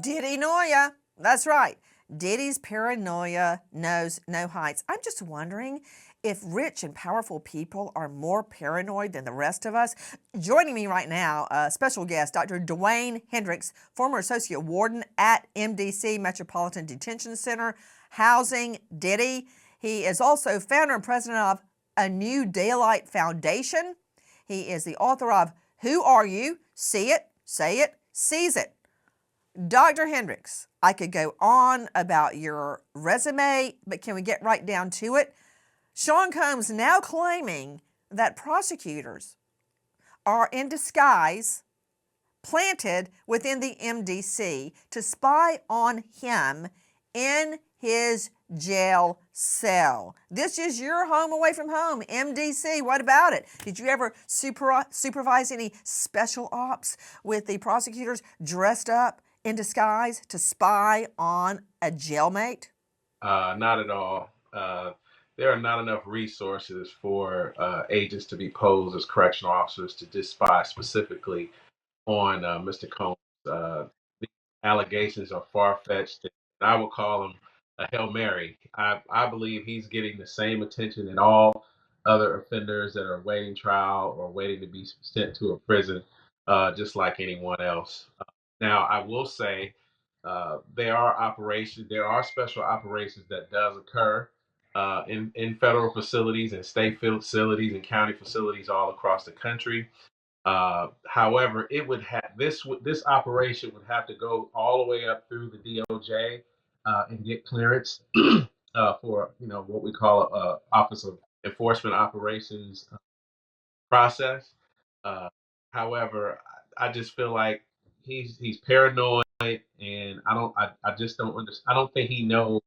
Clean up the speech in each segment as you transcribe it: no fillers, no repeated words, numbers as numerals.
Diddy-noia. That's right. Diddy's paranoia knows no heights. I'm just wondering if rich and powerful people are more paranoid than the rest of us. Joining me right now, special guest, Dr. Dwayne Hendricks, former associate warden at MDC, Metropolitan Detention Center, housing Diddy. He is also founder and president of A New Daylight Foundation. He is the author of Who Are You? See It, Say It, Seize It. Dr. Hendricks, I could go on about your resume, but can we get right down to it? Sean Combs now claiming that prosecutors are in disguise, planted within the MDC to spy on him in his jail cell. This is your home away from home, MDC. What about it? Did you ever supervise any special ops with the prosecutors dressed up in disguise to spy on a jailmate? Not at all. There are not enough resources for agents to be posed as correctional officers to just spy specifically on Mr. Combs. The allegations are far fetched. I would call them a Hail Mary. I believe he's getting the same attention that all other offenders that are waiting trial or waiting to be sent to a prison, just like anyone else. Now, I will say there are special operations that does occur in federal facilities and state facilities and county facilities all across the country. However, it would have this operation would have to go all the way up through the DOJ and get clearance for what we call a Office of Enforcement Operations process. Uh, However, I just feel like he's paranoid, and I just don't understand. I don't think he knows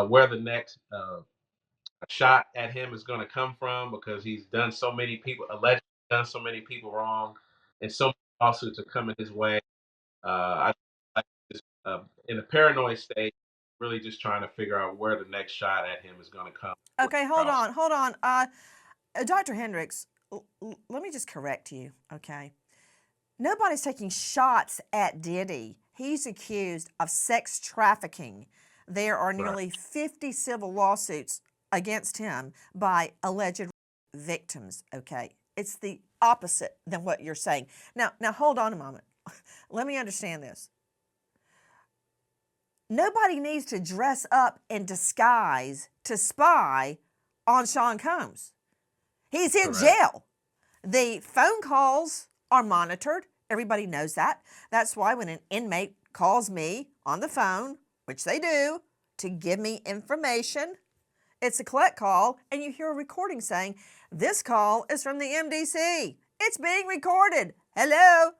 where the next shot at him is going to come from because he's done so many people allegedly done so many people wrong, and so many lawsuits are coming his way. I just in a paranoid state, really just trying to figure out where the next shot at him is going to come. Okay, hold on. Dr. Hendricks, let me just correct you, okay? Nobody's taking shots at Diddy. He's accused of sex trafficking. There are Right. nearly 50 civil lawsuits against him by alleged victims, okay? It's the opposite than what you're saying. Now hold on a moment. Let me understand this. Nobody needs to dress up in disguise to spy on Sean Combs. He's in Correct. jail. The phone calls are monitored. Everybody knows that. That's why when an inmate calls me on the phone, which they do, to give me information, it's a collect call, and you hear a recording saying, "This call is from the MDC. It's being recorded. Hello."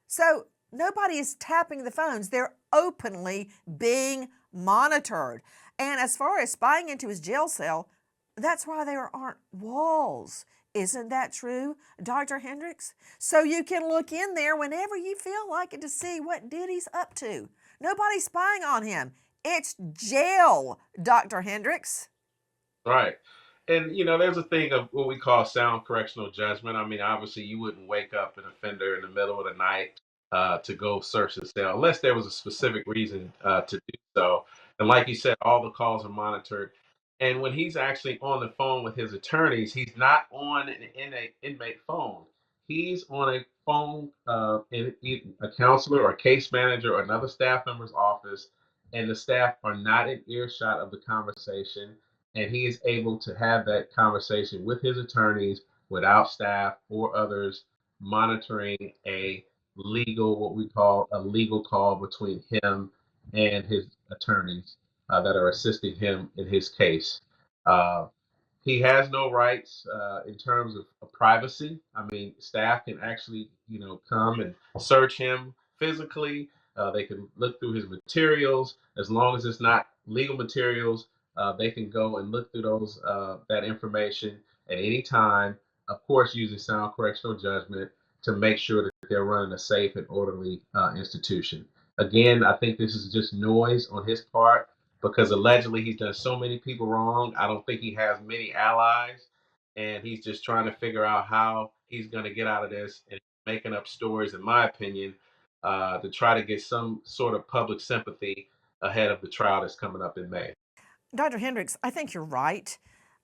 So nobody is tapping the phones. They're openly being monitored. And as far as spying into his jail cell, that's why there aren't walls. Isn't that true, Dr. Hendricks? So you can look in there whenever you feel like it to see what Diddy's up to. Nobody's spying on him. It's jail, Dr. Hendricks. Right. And there's a thing of what we call sound correctional judgment. I mean, obviously, you wouldn't wake up an offender in the middle of the night to go search the cell unless there was a specific reason to do so. And like you said, all the calls are monitored. And when he's actually on the phone with his attorneys, he's not on an inmate phone. He's on a phone in a counselor or a case manager or another staff member's office, and the staff are not in earshot of the conversation, and he is able to have that conversation with his attorneys without staff or others monitoring what we call a legal call between him and his attorneys that are assisting him in his case. Uh, he has no rights in terms of privacy. I mean, staff can actually, come and search him physically. They can look through his materials as long as it's not legal materials. They can go and look through that information at any time. Of course, using sound correctional judgment to make sure that they're running a safe and orderly institution. Again, I think this is just noise on his part because allegedly he's done so many people wrong. I don't think he has many allies, and he's just trying to figure out how he's going to get out of this and making up stories, in my opinion, to try to get some sort of public sympathy ahead of the trial that's coming up in May. Dr. Hendricks, I think you're right.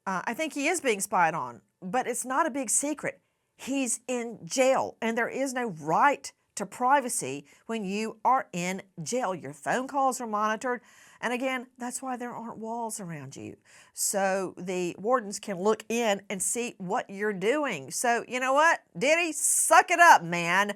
I think he is being spied on, but it's not a big secret. He's in jail, and there is no right to privacy when you are in jail. Your phone calls are monitored. And again, that's why there aren't walls around you. So the wardens can look in and see what you're doing. So, you know what? Diddy, suck it up, man.